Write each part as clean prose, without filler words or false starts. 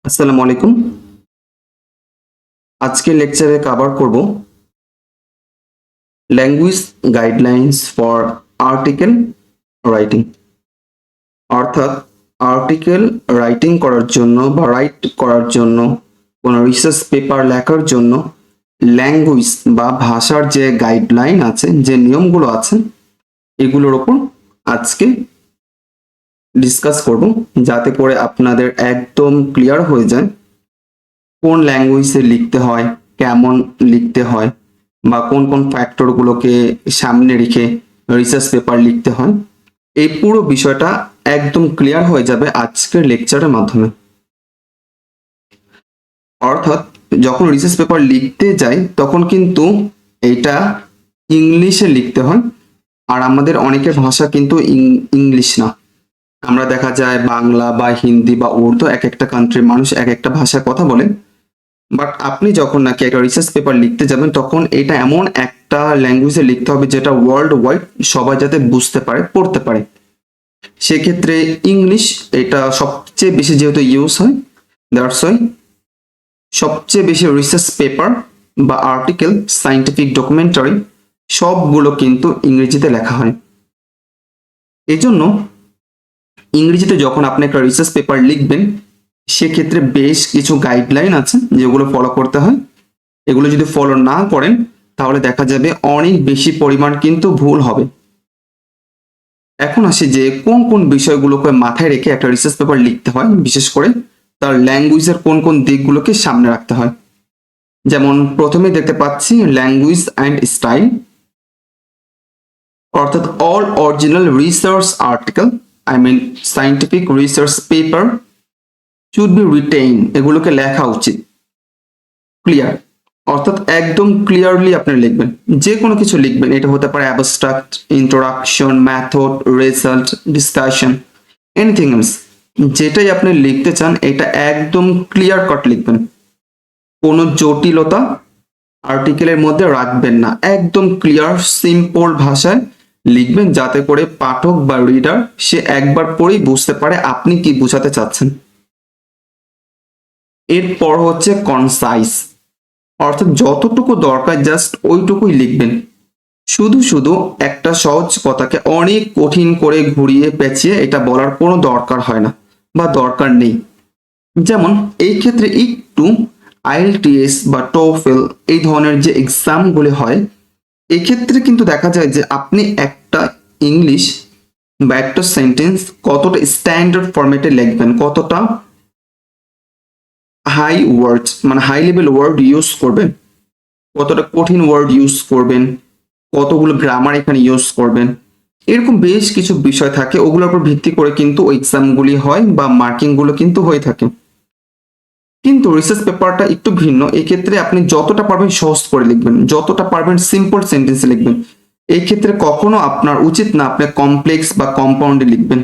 আসসালামু আলাইকুম। আজকে লেকচারে কভার করব language guidelines for article writing. অর্থাৎ আর্টিকেল রাইটিং করার জন্য বা রাইট করার জন্য কোনো রিসার্চ পেপার লেখার জন্য ল্যাঙ্গুয়েজ বা ভাষার যে গাইডলাইন আছে, যে নিয়মগুলো আছে, এগুলোর ওপর আজকে ডিসকাস করব, যাতে করে আপনাদের একদম ক্লিয়ার হয়ে যায় কোন ল্যাঙ্গুয়েজে লিখতে হয়, কেমন লিখতে হয়, বা কোন কোন ফ্যাক্টরগুলোকে সামনে রেখে রিসার্চ পেপার লিখতে হয়। এই পুরো বিষয়টা একদম ক্লিয়ার হয়ে যাবে আজকের লেকচারের মাধ্যমে। অর্থাৎ যখন রিসার্চ পেপার লিখতে যাই তখন কিন্তু এটা ইংলিশে লিখতে হয়, আর আমাদের অনেকের ভাষা কিন্তু ইংলিশ না। আমরা দেখা যায় বাংলা বা হিন্দি বা উর্দু, এক একটা কান্ট্রির মানুষ এক একটা ভাষায় কথা বলে। বাট আপনি যখন নাকি একটা রিসার্চ পেপার লিখতে যাবেন তখন এটা এমন একটা ল্যাঙ্গুয়েজে লিখতে হবে যেটা ওয়ার্ল্ড ওয়াইড সবাই যাতে বুঝতে পারে, পড়তে পারে। সেক্ষেত্রে ইংলিশ এটা সবচেয়ে বেশি যেহেতু ইউজ হয়, দ্যাটস ওয়াই সবচেয়ে বেশি রিসার্চ পেপার বা আর্টিকেল, সায়েন্টিফিক ডকুমেন্টারি সবগুলো কিন্তু ইংরেজিতে লেখা হয়। এই জন্য ইংরেজিতে যখন আপনি একটা রিসার্চ পেপার লিখবেন সেক্ষেত্রে বেশ কিছু গাইডলাইন আছে যেগুলো ফলো করতে হয়। এগুলো যদি ফলো না করেন তাহলে দেখা যাবে অনেক বেশি পরিমাণ কিন্তু ভুল হবে। এখন আসি যে কোন কোন বিষয়গুলোকে মাথায় রেখে একটা রিসার্চ পেপার লিখতে হয়, বিশেষ করে তার ল্যাঙ্গুয়েজের কোন কোন দিকগুলোকে সামনে রাখতে হয়। যেমন প্রথমে দেখতে পাচ্ছি ল্যাঙ্গুয়েজ অ্যান্ড স্টাইল, অর্থাৎ all original research article, I mean scientific research paper should be retain, এগুলোকে লেখা উচিত ক্লিয়ার। অর্থাৎ একদম ক্লিয়ারলি আপনি লিখবেন, যে কোনো কিছু লিখবেন, এটা হতে পারে abstract, introduction, method, result, discussion, anything else, যেটাই আপনি লিখতে চান এটা একদম ক্লিয়ার কাট লিখবেন। কোনো জটিলতা আর্টিকেলের মধ্যে রাখবেন না, একদম ক্লিয়ার সিম্পল ভাষায় লিখবেন যাতে করে পাঠক বা রিডার সে একবার পড়েই বুঝতে পারে আপনি কি বোঝাতে চাচ্ছেন। এরপর হচ্ছে কনসাইজ, অর্থাৎ যতটুকু দরকার জাস্ট ওইটুকুই লিখবেন। শুধু শুধু একটা সহজ কথাকে অনেক কঠিন করে ঘুরিয়ে পেঁচিয়ে এটা বলার কোনো দরকার হয় না বা দরকার নেই। যেমন এই ক্ষেত্রে একটু আইএলটিএস বা টোফেল এই ধরনের যে এক্সামগুলি হয়, এক্ষেত্রে কিন্তু দেখা যায় যে আপনি একটা ইংলিশ বা একটা সেন্টেন্স কতটা স্ট্যান্ডার্ড ফরম্যাটে লিখবেন, কতটা হাই ওয়ার্ডস মানে হাই লেভেল ওয়ার্ড ইউজ করবেন, কতটা কঠিন ওয়ার্ড ইউজ করবেন, কতগুলো গ্রামার এখানে ইউজ করবেন, এরকম বেশ কিছু বিষয় থাকে। ওগুলোর উপর ভিত্তি করে কিন্তু এক্সামগুলি হয় বা মার্কিংগুলো কিন্তু হয়ে থাকে। কিন্তু রিসার্চ পেপারটা একটু ভিন্ন, এক্ষেত্রে আপনি যতটা পারবেন সহজ করে লিখবেন, যতটা পারবেন সিম্পল সেন্টেন্সে লিখবেন। এই ক্ষেত্রে কখনো আপনার উচিত না আপনি কমপ্লেক্স বা কম্পাউন্ডে লিখবেন।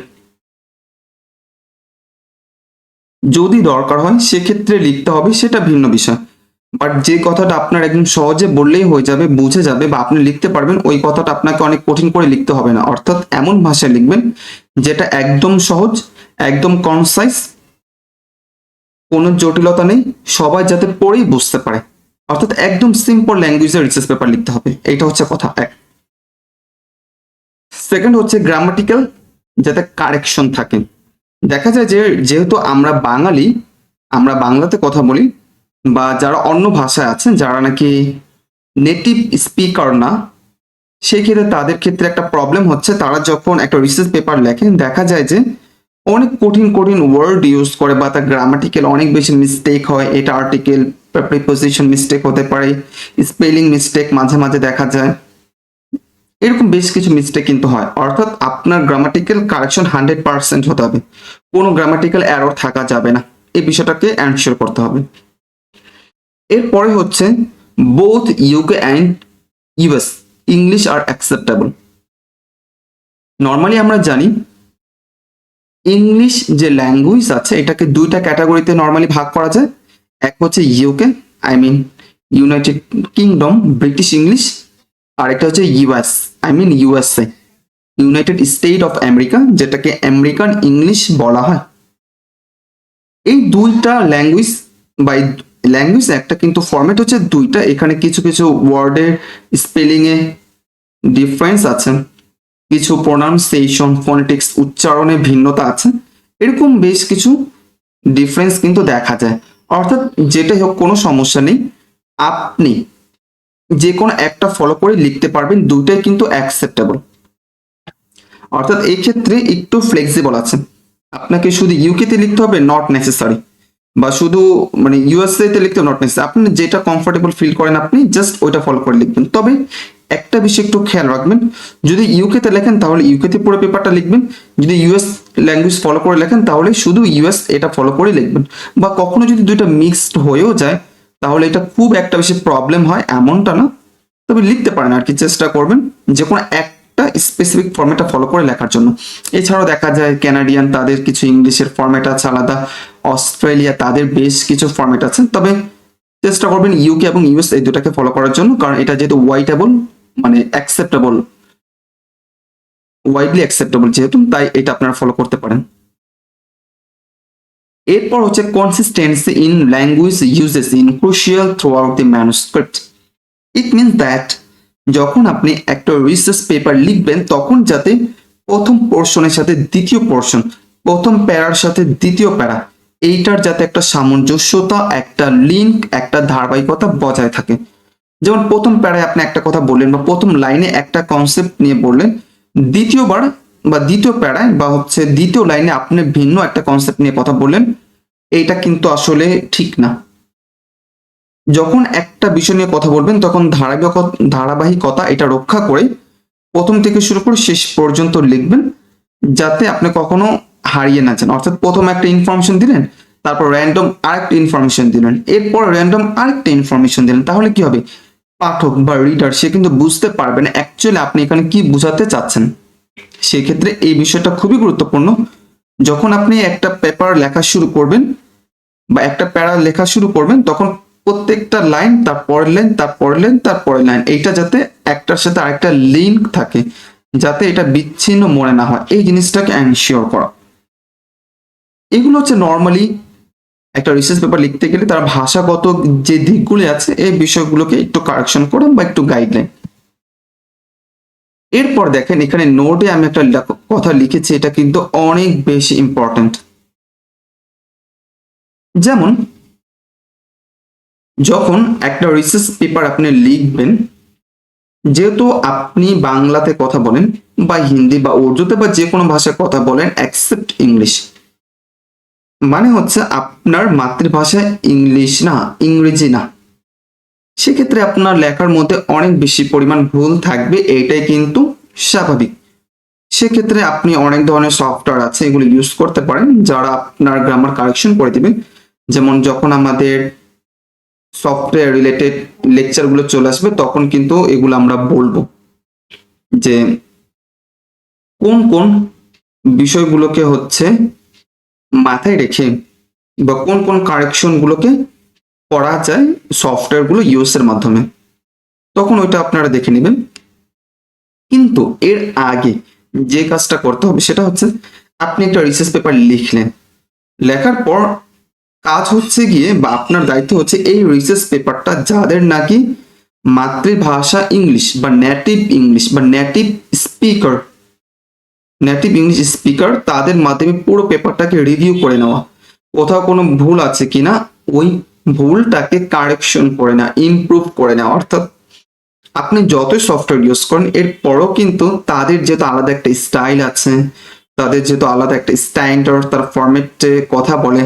যদি দরকার হয় সেক্ষেত্রে লিখতে হবে, সেটা ভিন্ন বিষয়। বাট যে কথাটা আপনার একদম সহজে বললেই হয়ে যাবে, বুঝে যাবে বা আপনি লিখতে পারবেন, ওই কথাটা আপনাকে অনেক কঠিন করে লিখতে হবে না। অর্থাৎ এমন ভাষায় লিখবেন যেটা একদম সহজ, একদম কনসাইজ, কোনো জটিলতা নেই, সবাই যাতে পড়েই বুঝতে পারে। অর্থাৎ একদম সিম্পল ল্যাঙ্গুয়েজে রিসার্চ পেপার লিখতে হবে, এইটা হচ্ছে কথা এক। সেকেন্ড হচ্ছে গ্রামাটিক্যাল, যাতে কারেকশন থাকে। দেখা যায় যে যেহেতু আমরা বাঙালি, আমরা বাংলাতে কথা বলি, বা যারা অন্য ভাষায় আছেন যারা নাকি নেটিভ স্পিকার না, সেই ক্ষেত্রে তাদের ক্ষেত্রে একটা প্রবলেম হচ্ছে, তারা যখন একটা রিসার্চ পেপার লেখেন দেখা যায় যে অনেক কঠিন কঠিন ওয়ার্ড ইউজ করে বা তার গ্রামাটিক্যাল অনেক বেশি মিস্টেক হয়। এটা আর্টিকেল প্রিপোজিশন মিস্টেক হতে পারে, স্পেলিং মিস্টেক মাঝে মাঝে দেখা যায়, এরকম বেশ কিছু মিস্টেক কিন্তু হয়। অর্থাৎ আপনার গ্রামাটিক্যাল কারেকশন 100% হতে হবে, কোনো গ্রামাটিক্যাল এরর থাকা যাবে না, এই বিষয়টাকে এনশিওর করতে হবে। এরপরে হচ্ছে both UK and US English আর অ্যাকসেপ্টেবল। নর্মালি আমরা জানি ইংলিশ যে ল্যাঙ্গুয়েজ আছে এটাকে দুইটা ক্যাটাগরিতে নর্মালি ভাগ করা যায়। এক হচ্ছে UK, I mean United Kingdom, British English, আর একটা হচ্ছে US, I mean USA, United State of America, যেটাকে আমেরিকান ইংলিশ বলা হয়। এই দুইটা ল্যাঙ্গুয়েজ বা ল্যাঙ্গুয়েজ একটা, কিন্তু ফরম্যাট হচ্ছে দুইটা। এখানে কিছু কিছু ওয়ার্ডের স্পেলিং এ ডিফারেন্স আছে, কিছু প্রোনাউন্সিয়েশন ফোনেটিক্স উচ্চারণে ভিন্নতা আছে, এরকম বেশ কিছু ডিফারেন্স কিন্তু দেখা যায়। অর্থাৎ যেটাই হোক কোনো সমস্যা নেই, আপনি যে কোনো একটা ফলো করে লিখতে পারবেন, দুইটাই কিন্তু অ্যাকসেপ্টেবল। অর্থাৎ এই ক্ষেত্রে একটু ফ্লেক্সিবল আছে, আপনাকে শুধু ইউকে তে লিখতে হবে নট নেসেসারি, বা শুধু মানে ইউএসএ তে লিখতে নট নেসেসারি, আপনি যেটা কমফোর্টেবল ফিল করেন আপনি জাস্ট ওইটা ফলো করে লিখবেন। তবে একটা বিষয় একটু খেয়াল রাখবেন, যদি ইউকে তে লেখেন তাহলে ইউকে তে পুরো পেপারটা লিখবেন, যদি ইউএস ল্যাঙ্গুয়েজ ফলো করে লেখেন তাহলে শুধু ইউএস এটা ফলো করে লিখবেন। বা কখনো যদি দুইটা মিক্সড হয়েও যায় তাহলে এটা খুব একটা বেশি প্রবলেম হয় এমনটা না, তবে লিখতে পারেন আর কি, চেষ্টা করবেন যে কোনো একটা স্পেসিফিক ফরম্যাটটা ফলো করে লেখার জন্য। এছাড়াও দেখা যায় ক্যানাডিয়ান তাদের কিছু ইংলিশের ফরম্যাট আছে আলাদা, অস্ট্রেলিয়া তাদের বেশ কিছু ফরম্যাট আছে, তবে চেষ্টা করবেন ইউকে এবং ইউএস এই দুটাকে ফলো করার জন্য, কারণ এটা যেহেতু ওয়াইটেবল মানে অ্যাকসেপ্টেবল, ওয়াইডলি অ্যাকসেপ্টেবল যেহেতু, তাই এটা আপনারা ফলো করতে পারেন। এরপর হচ্ছে consistency in language uses in crucial through out the manuscript. It means that যখন আপনি একটা রিসার্চ পেপার লিখবেন তখন যাতে প্রথম পোর্শনের সাথে দ্বিতীয় পোর্শন, প্রথম প্যারার সাথে দ্বিতীয় প্যারা, এইটার যাতে একটা সামঞ্জস্যতা, একটা লিঙ্ক, একটা ধারাবাহিকতা বজায় থাকে। যেমন প্রথম প্যারায় আপনি একটা কথা বললেন বা প্রথম লাইনে একটা কনসেপ্ট নিয়ে বললেন, দ্বিতীয়বার বা দ্বিতীয় প্যারায় বা হচ্ছে দ্বিতীয় লাইনে আপনি ভিন্ন একটা কনসেপ্ট নিয়ে কথা বললেন, এইটা কিন্তু আসলে ঠিক না। যখন একটা বিষয় নিয়ে কথা বলবেন তখন ধারাবাহিকতা এটা রক্ষা করে প্রথম থেকে শুরু করে শেষ পর্যন্ত লিখবেন, যাতে আপনি কখনো হারিয়ে না যান। অর্থাৎ প্রথম একটা ইনফরমেশন দিলেন, তারপর র্যান্ডম আরেকটা ইনফরমেশন দিলেন, এরপর র্যান্ডম আরেকটা ইনফরমেশন দিলেন, তাহলে কি হবে, পাঠক বা রিডার সে কিন্তু বুঝতে পারবে না অ্যাকচুয়ালি আপনি এখানে কি বোঝাতে চাচ্ছেন। সেক্ষেত্রে এই বিষয়টা খুবই গুরুত্বপূর্ণ। যখন আপনি একটা পেপার লেখা শুরু করবেন বা একটা প্যারা লেখা শুরু করবেন তখন প্রত্যেকটা লাইন, তার পরের লাইন, তার পরের লাইন, তার পরের লাইন, এইটা যাতে একটার সাথে আরেকটা লিঙ্ক থাকে, যাতে এটা বিচ্ছিন্ন মনে না হয়, এই জিনিসটাকে এনশিওর করা। এগুলো হচ্ছে নর্মালি একটা রিসার্চ পেপার লিখতে গেলে তার ভাষাগত যে দিকগুলি আছে এই বিষয়গুলোকে একটু কারেকশন করা বা একটু গাইডলাইন। এরপর দেখেন এখানে নোটে আমি একটা কথা লিখেছি, এটা কিন্তু অনেক বেশি ইম্পর্টেন্ট। যেমন যখন একটা রিসার্চ পেপার আপনি লিখবেন, যেহেতু আপনি বাংলাতে কথা বলেন বা হিন্দি বা উর্দুতে বা যে কোনো ভাষায় কথা বলেন এক্সেপ্ট ইংলিশ, মানে হচ্ছে আপনার মাতৃভাষা ইংলিশ না, ইংরেজি না, সেক্ষেত্রে আপনার লেখার মধ্যে অনেক বেশি পরিমাণ ভুল থাকবে, এইটাই কিন্তু স্বাভাবিক। সেক্ষেত্রে আপনি অনেক ধরনের সফটওয়্যার আছে এগুলো ইউজ করতে পারেন যারা আপনার গ্রামার কারেকশন করে দিবেন। যেমন যখন আমাদের সফটওয়্যার রিলেটেড লেকচারগুলো চলে আসবে তখন কিন্তু এগুলো আমরা বলবো যে কোন কোন বিষয়গুলোকে হচ্ছে মাথায় রেখে বা কোন কোন কারেকশন গুলোকে করা যায় সফটওয়্যার গুলো ইউজ এর মাধ্যমে, তখন ওইটা আপনারা দেখে নেবেন। কিন্তু এর আগে যে কাজটা করতে হবে সেটা হচ্ছে আপনি একটা রিসার্চ পেপার লিখলেন, লেখার পর কাজ হচ্ছে গিয়ে বা আপনার দায়িত্ব হচ্ছে এই রিসার্চ পেপারটা যাদের নাকি মাতৃভাষা ইংলিশ বা নেটিভ ইংলিশ স্পিকার তাদের মাধ্যমে পুরো পেপারটাকে রিভিউ করে নেওয়া, কোথাও কোনো ভুল আছে কিনা ওই ভুলটাকে কারেকশন করে নেওয়া, ইমপ্রুভ করে নেওয়া। অর্থাৎ আপনি যতই সফটওয়্যার ইউজ করেন এরপরও কিন্তু তাদের যেহেতু আলাদা একটা স্টাইল আছে, তাদের যেহেতু আলাদা একটা স্ট্যান্ডার্ড, তার ফরম্যাটে কথা বলে,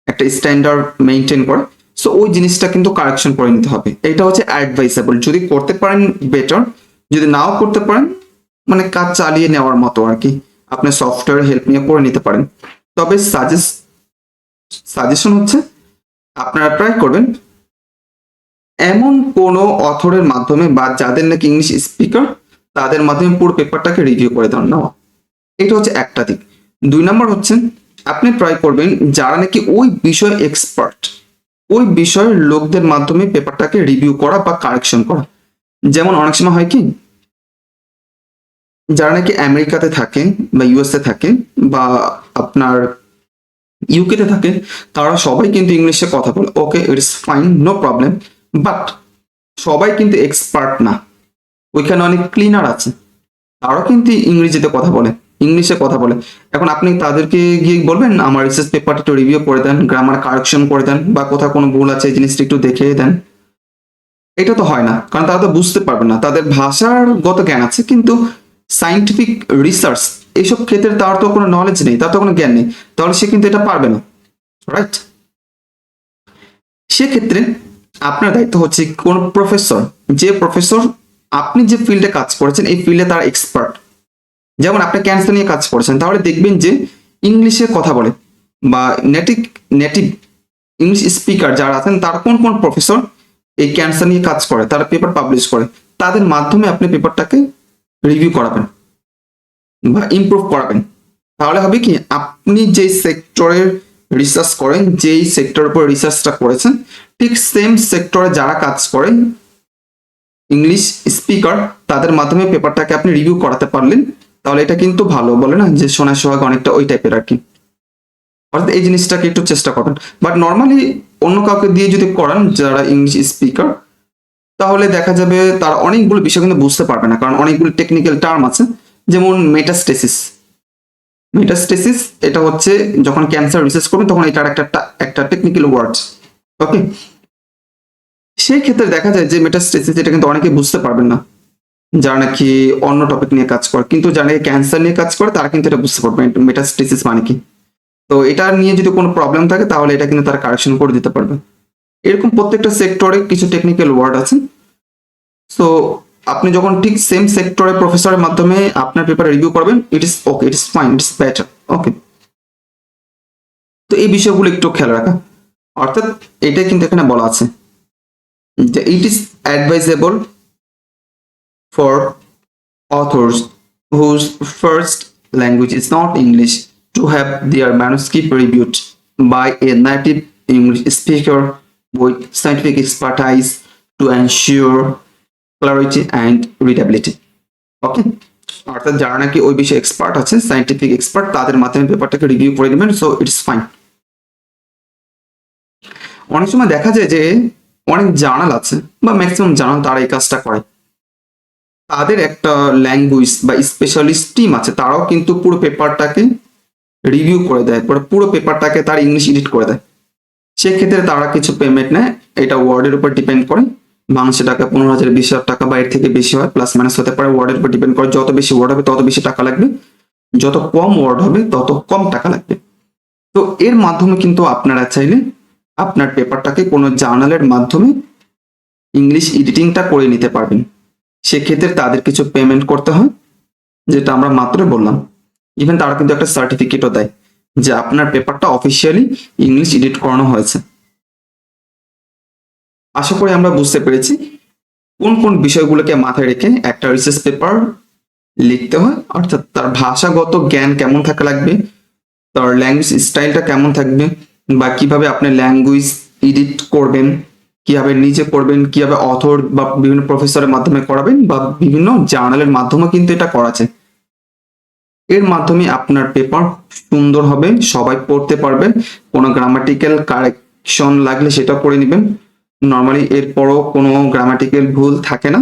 একটা স্ট্যান্ডার্ড মেনটেন করে, সো ওই জিনিসটা কিন্তু কারেকশন করে নিতে হবে। এটা হচ্ছে অ্যাডভাইসেবল, যদি করতে পারেন বেটার, যদি নাও করতে পারেন মানে কাজ চালিয়ে নেওয়ার মতো আর কি, আপনি সফটওয়্যার হেল্প নিয়ে করে নিতে পারেন। তবে সাজেশন হচ্ছে আপনারা ট্রাই করবেন এমন কোনো অথরের মাধ্যমে বা যাদের নাকি ইংলিশ স্পিকার তাদের মাধ্যমে পুরো পেপারটাকে রিভিউ করে দেওয়া নেওয়া, এটা হচ্ছে একটা দিক। 2 নম্বর হচ্ছে আপনি ট্রাই করবেন যারা নাকি ওই বিষয়ে এক্সপার্ট, ওই বিষয়ের লোকদের মাধ্যমে পেপারটাকে রিভিউ করা বা কারেকশন করা। যেমন অনেক সময় হয় কি, যারা নাকি আমেরিকাতে থাকে বা ইউএসএ থাকে বা আপনার ইউকেতে থাকে, তারা সবাই কিন্তু ইংলিশে কথা বলে, okay it's fine, no problem, but সবাই কিন্তু এক্সপার্ট না। ওইখানে অনেক ক্লিনার আছে, তারাও কিন্তু ইংরেজিতে কথা বলে, ইংলিশে কথা বলে। এখন আপনি তাদেরকে গিয়ে বলবেন আমার রিসার্চ পেপারটা একটু রিভিউ করে দেন, গ্রামার কারেকশন করে দেন, বা কোথাও কোনো ভুল আছে এই জিনিসটা একটু দেখিয়ে দেন, এটা তো হয় না, কারণ তারা তো বুঝতে পারবে না। তাদের ভাষাগত জ্ঞান আছে কিন্তু সাইন্টিফিক রিসার্চ এইসব ক্ষেত্রে তার তো কোনো নলেজ নেই, তার তো কোনো জ্ঞান নেই, তাহলে সে কিন্তু এটা পারবে না, রাইট? সেক্ষেত্রে আপনার দায়িত্ব হচ্ছে কোন প্রফেসর, যে প্রফেসর আপনি যে ফিল্ডে কাজ করেছেন এই ফিল্ডে তারা এক্সপার্ট। যেমন আপনি ক্যান্সার নিয়ে কাজ করেছেন, তাহলে দেখবেন যে ইংলিশে কথা বলে বা নেটিভ নেটিভ ইংলিশ স্পিকার যারা আছেন তারা কোন কোন প্রফেসর এই ক্যান্সার নিয়ে কাজ করে, তারা পেপার পাবলিশ করে, তাদের মাধ্যমে আপনি পেপারটাকে রিভিউ করাবেন বা ইমপ্রুভ করাবেন। তাহলে হবে কি, আপনি যেই সেক্টরের রিসার্চ করেন, যেই সেক্টরের উপর রিসার্চটা করেছেন, ঠিক সেম সেক্টরে যারা কাজ করেন ইংলিশ স্পিকার, তাদের মাধ্যমে পেপারটাকে আপনি রিভিউ করাতে পারলেন, তাহলে এটা কিন্তু ভালো, বলে না যে সোনার সোহাগ, অনেকটা ওই টাইপের আর কি। অর্থাৎ এই জিনিসটাকে একটু চেষ্টা করবেন। বাট নর্মালি অন্য কাউকে দিয়ে যদি করান যারা ইংলিশ স্পিকার, তাহলে দেখা যাবে তারা অনেকগুলো বিষয় কিন্তু বুঝতে পারবে না, কারণ অনেকগুলো টেকনিক্যাল টার্ম আছে। যেমন মেটাস্টেসিস, মেটাস্টেসিস এটা হচ্ছে যখন ক্যান্সার রিসার্চ করবেন তখন এটার একটা টেকনিক্যাল ওয়ার্ড, ওকে? সেই ক্ষেত্রে দেখা যায় যে মেটাস্টেসিস এটা কিন্তু অনেকে বুঝতে পারবেন না, যারা নাকি অন্য টপিক নিয়ে কাজ করে, কিন্তু যারা নাকি ক্যান্সার নিয়ে কাজ করে তারা কিন্তু এটা বুঝতে পারবে মেটাস্টেসিস মানে কি। তো এটা নিয়ে যদি কোনো প্রবলেম থাকে তাহলে এটা কিন্তু তারা কারেকশন করে দিতে পারবে। এরকম প্রত্যেকটা সেক্টরে কিছু টেকনিক্যাল ওয়ার্ড আছে। সো আপনি যখন ঠিক সেম সেক্টরে প্রফেসরের মাধ্যমে আপনার পেপার রিভিউ করবেন, ইট ইস ওকে, ইট ইস ফাইন, ইট ইস বেটার, ওকে? তো এই বিষয়গুলো একটু খেয়াল রাখা, অর্থাৎ এটাই কিন্তু এখানে বলা আছে যে ইট ইস advisable for authors whose first language is not English to have their manuscript reviewed by a native English speaker with scientific expertise to ensure clarity and readability. ওকে, অর্থাৎ যারা নাকি ওই বিষয়ে এক্সপার্ট আছে, সাইন্টিফিক এক্সপার্ট, তাদের মাধ্যমে পেপারটাকে রিভিউ করে নেবেন, সো ইটস ফাইন। অনেক সময় দেখা যায় যে অনেক জার্নাল আছে বা ম্যাক্সিমাম জার্নাল তারা এই কাজটা করে, তাদের একটা ল্যাঙ্গুয়েজ বা স্পেশালিস্ট টিম আছে, তারাও কিন্তু পুরো পেপারটাকে রিভিউ করে দেয়, পুরো পেপারটাকে তার ইংলিশ এডিট করে দেয়। সেক্ষেত্রে তারা কিছু পেমেন্ট নেয়, এটা ওয়ার্ডের উপর ডিপেন্ড করে, বাংলাদেশি টাকা 15,000 20,000 টাকা বা এর থেকে বেশি হয়, প্লাস মাইনাস হতে পারে, ওয়ার্ডের উপর ডিপেন্ড করে। যত বেশি ওয়ার্ড হবে তত বেশি টাকা লাগবে, যত কম ওয়ার্ড হবে তত কম টাকা লাগবে। তো এর মাধ্যমে কিন্তু আপনারা চাইলে আপনার পেপারটাকে কোনো জার্নালের মাধ্যমে ইংলিশ এডিটিংটা করে নিতে পারবেন। সেক্ষেত্রে তাদের কিছু পেমেন্ট করতে হয়, যেটা আমরা মাত্র বললাম। ইভেন তারা কিন্তু একটা সার্টিফিকেটও দেয় যে আপনার পেপারটা অফিসিয়ালি ইংলিশ এডিট করানো হয়েছে। আশা করি আমরা বুঝতে পেরেছি কোন কোন বিষয়গুলোকে মাথায় রেখে একটা রিসার্চ পেপার লিখতে হয়, অর্থাৎ তার ভাষাগত জ্ঞান কেমন থাকা লাগবে, তার ল্যাঙ্গুয়েজ স্টাইলটা কেমন থাকবে, বা কিভাবে আপনি ল্যাঙ্গুয়েজ এডিট করবেন, কিভাবে নিজে করবেন, কিভাবে অথর বা বিভিন্ন প্রফেসরের মাধ্যমে করাবেন, বা বিভিন্ন জার্নালের মাধ্যমে কিন্তু এটা করা যায়। এর মাধ্যমে আপনার পেপার সুন্দর হবে, সবাই পড়তে পারবে। কোনো গ্রামাটিক্যাল কারেকশন লাগলে সেটা করে নেবেন, নর্মালি এরপরও কোনো গ্রামাটিক্যাল ভুল থাকে না।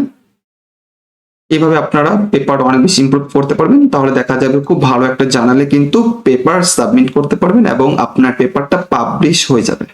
এইভাবে আপনারা পেপার অনেক বেশি ইমপ্রুভ করতে পারবেন, তাহলে দেখা যাবে খুব ভালো একটা জার্নালে কিন্তু পেপার সাবমিট করতে পারবেন এবং আপনার পেপারটা পাবলিশ হয়ে যাবে।